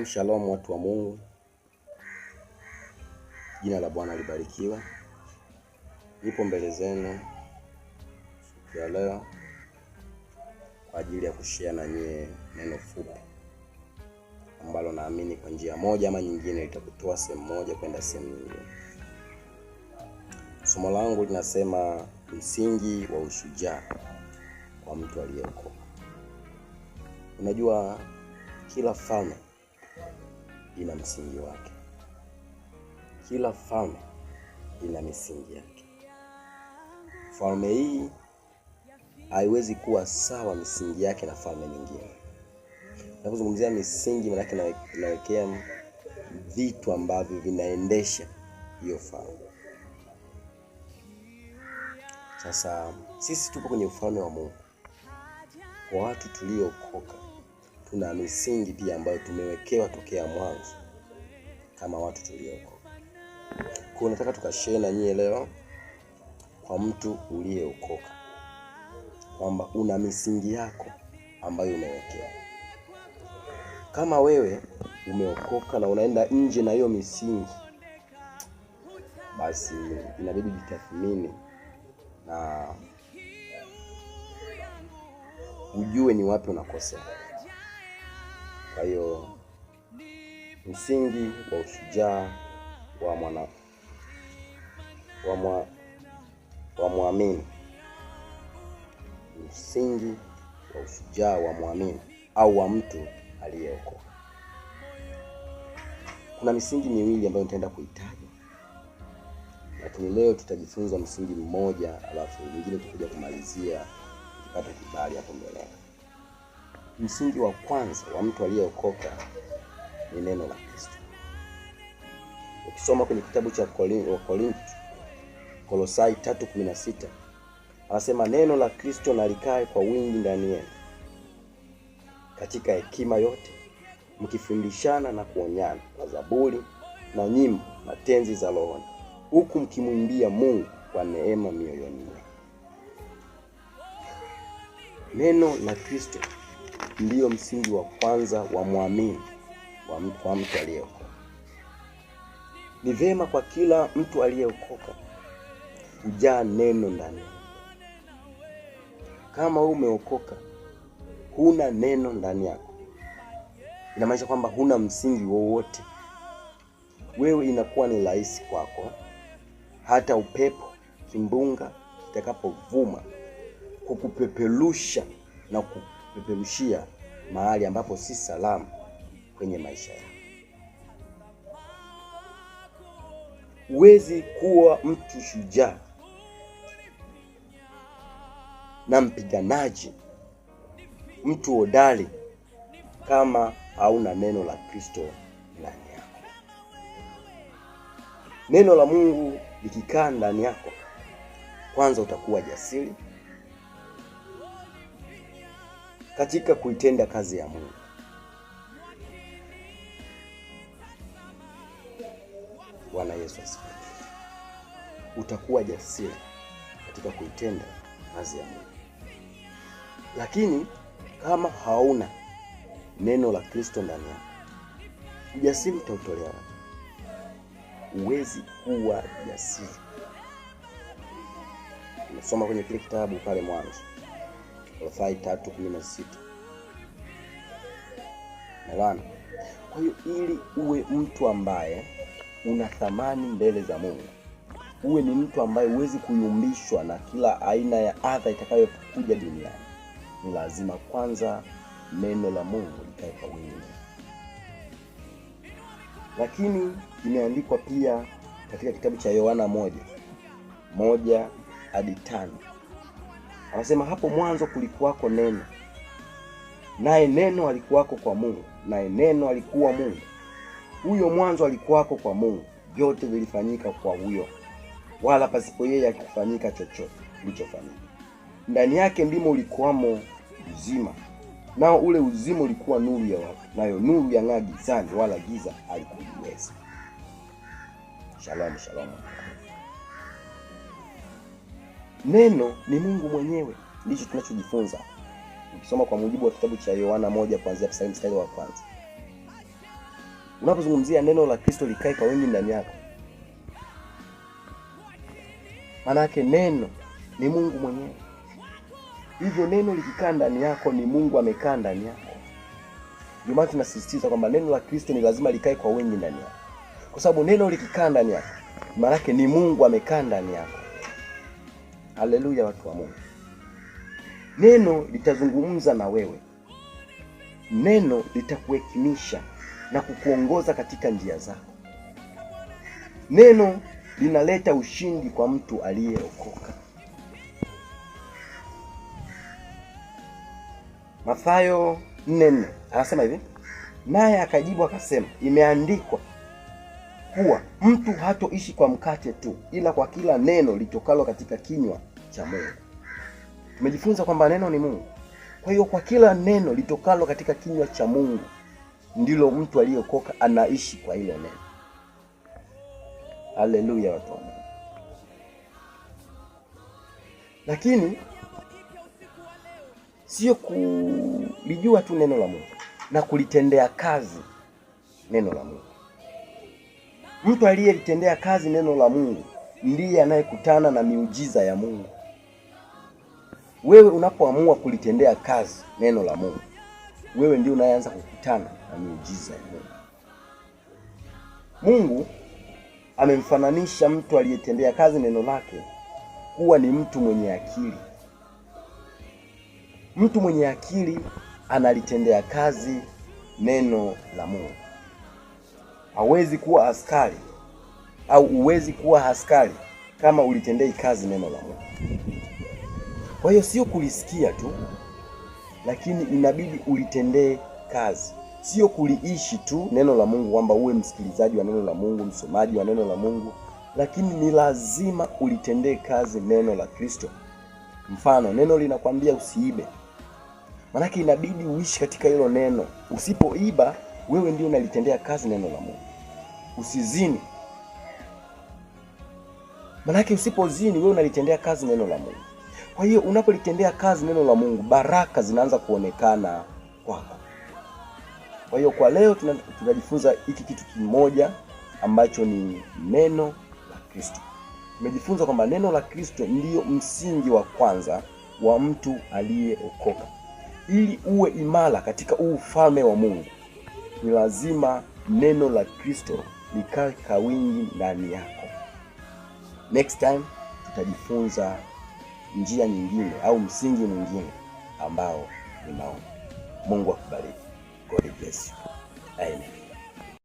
Shalom watu wa Mungu. Jina la Bwana libarikiwe. Nipo mbele zenu siku ya leo kwa ajili ya kushare na nyie neno fupi ambalo naamini kwa njia moja ama nyingine litakutoa sehemu moja kwenda sehemu nyingine. Somo langu linasema msingi wa ushujaa kwa mtu aliyeokoka. Unajua kila falme ina msingi wake. Kila falme ina misingi yake. Falme hii haiwezi kuwa sawa misingi yake na falme nyingine. Ninapozungumzia misingi maana yake nawekea vitu ambavyo vinaendesha hiyo falme. Sasa sisi tupo kwenye ufalme wa Mungu. Kwa watu tuliokoka tuna misingi pia ambayo tumewekewa tokea mwanzo kama watu tuliokoka. Kwa nataka tukashare na nyie leo kwa mtu uliyeokoka kwamba una misingi yako ambayo umewekewa. Kama wewe umeokoka na unaenda nje na hiyo misingi, basi inabidi jitathmini na ujue ni wapi unakosea. Kwa hiyo msingi wa ushujaa wa muamini, msingi wa ushujaa wa muamini au wa mtu aliyeokoka. Kuna misingi miwili ambayo nitaenda kuitaja, lakini leo tutajifunza msingi mmoja, alafu mwingine tutakuja kumalizia tukipata kibali hapo mbele. Msingi wa kwanza wa mtu aliyeokoka ni neno la Kristo. Ukisoma kwenye kitabu cha Kolosai 3:16 anasema neno la Kristo na likae kwa wingi ndani yenu, katika hekima yote mkifundishana na kuonyana kwa zaburi na nyimbo na tenzi za rohoni, huku mkimwimbia Mungu kwa neema mioyoni mwenu. Neno la Kristo ndiyo msingi wa kwanza wa muamini, wa mtu aliyeokoka. Ni vema kwa kila mtu aliyeokoka kujaa neno ndani. Kama umeokoka huna neno ndani yako, inamaanisha kwamba huna msingi wowote. Wewe inakuwa ni rahisi kwako hata upepo kimbunga kitakapovuma kukupeperusha na kupeperushia mahali ambapo si salama kwenye maisha yako. Huwezi kuwa mtu shujaa na mpiganaji, mtu hodari kama hauna neno la Kristo ndani yako. Neno la Mungu likikaa ndani yako, kwanza utakuwa jasiri katika kuitenda kazi ya Mungu. Bwana Yesu asifiwe. Utakuwa jasiri katika kuitenda kazi ya Mungu. Lakini kama hauna neno la Kristo ndani yako, ujasiri utautolea. Huwezi kuwa jasiri. Tunasoma kwenye kile kitabu pale mwanzo, Kolosai 3:16. Naona. Kwa hiyo ili uwe mtu ambaye una thamani mbele za Mungu, uwe ni mtu ambaye huwezi kuyumbishwa na kila aina ya adha itakayokuja duniani, ni lazima kwanza neno la Mungu likae kwa wingi. Lakini imeandikwa pia katika kitabu cha Yohana 1:1-5. Anasema hapo mwanzo kulikuwako neno, naye neno alikuwako kwa Mungu, naye neno alikuwa Mungu. Huyo mwanzo alikuwako kwa Mungu. Vyote vilifanyika kwa huyo, wala pasipo yeye hakufanyika chochote kilichofanyika. Ndani yake ndimo ulikuwamo uzima, nao ule uzima ulikuwa nuru ya watu, nayo nuru yang'aa gizani, wala giza halikuiweza. Shalom, shalom. Neno ni Mungu mwenyewe, ndicho tunachojifunza. Ukisoma kwa mujibu wa kitabu cha Yohana 1 kuanzia mstari wa kwanza. Unapozungumzia neno la Kristo likae kwa wingi ndani yako, manake neno ni Mungu mwenyewe. Hivyo neno likikaa ndani yako ni Mungu amekaa ndani yako. Ndio maana tunasisitiza kwamba neno la Kristo ni lazima likae kwa wingi ndani yako. Kwa sababu neno likikaa ndani yako, manake ni Mungu amekaa ndani yako. Haleluya, watu wa Mungu. Neno litazungumza na wewe. Neno litakuhekimisha na kukuongoza katika njia zako. Neno linaleta ushindi kwa mtu aliyeokoka. Mathayo 4:4 anasema hivi, naye akajibu akasema, imeandikwa kuwa mtu hatoishi kwa mkate tu, ila kwa kila neno litokalo katika kinywa cha Mungu. Tumejifunza kwamba neno ni Mungu. Kwa hiyo kwa kila neno litokalo katika kinywa cha Mungu ndilo mtu aliyeokoka anaishi kwa hilo neno. Haleluya, watu wa Mungu. Lakini sio kulijua tu neno la Mungu na kulitendea kazi neno la Mungu. Mtu aliyelitendea kazi neno la Mungu ndiye anayekutana na miujiza ya Mungu. Wewe unapoamua kulitendea kazi neno la Mungu, wewe ndio unaanza kukutana na miujiza ya Mungu. Mungu amemfananisha mtu aliyetendea kazi neno lake kuwa ni mtu mwenye akili. Mtu mwenye akili analitendea kazi neno la Mungu. Hawezi kuwa askari au uwezi kuwa askari kama ulitendei kazi neno la Mungu. Kwa hiyo sio kulisikia tu, lakini inabidi ulitendee kazi. Sio kuliishi tu neno la Mungu kwamba uwe msikilizaji wa neno la Mungu, msomaji wa neno la Mungu, lakini ni lazima ulitendee kazi neno la Kristo. Mfano, neno linakwambia usiibe. Manake inabidi uishi katika hilo neno. Usipoiba, wewe ndio unalitendea kazi neno la Mungu. Usizini. Manake usipozini, wewe unalitendea kazi neno la Mungu. Kwa hiyo unapolitendea kazi neno la Mungu, baraka zinaanza kuonekana kwako. Kwa hiyo kwa leo tunajifunza hiki kitu kimoja ambacho ni neno la Kristo. Tumejifunza kwamba neno la Kristo ndiyo msingi wa kwanza wa mtu aliyeokoka. Ili uwe imara katika ufalme wa Mungu, ni lazima neno la Kristo likae kwa wingi ndani yako. Next time tutajifunza njia nyingine au msingi mwingine ambao ni maombi. Mungu akubariki. God bless you. Amen.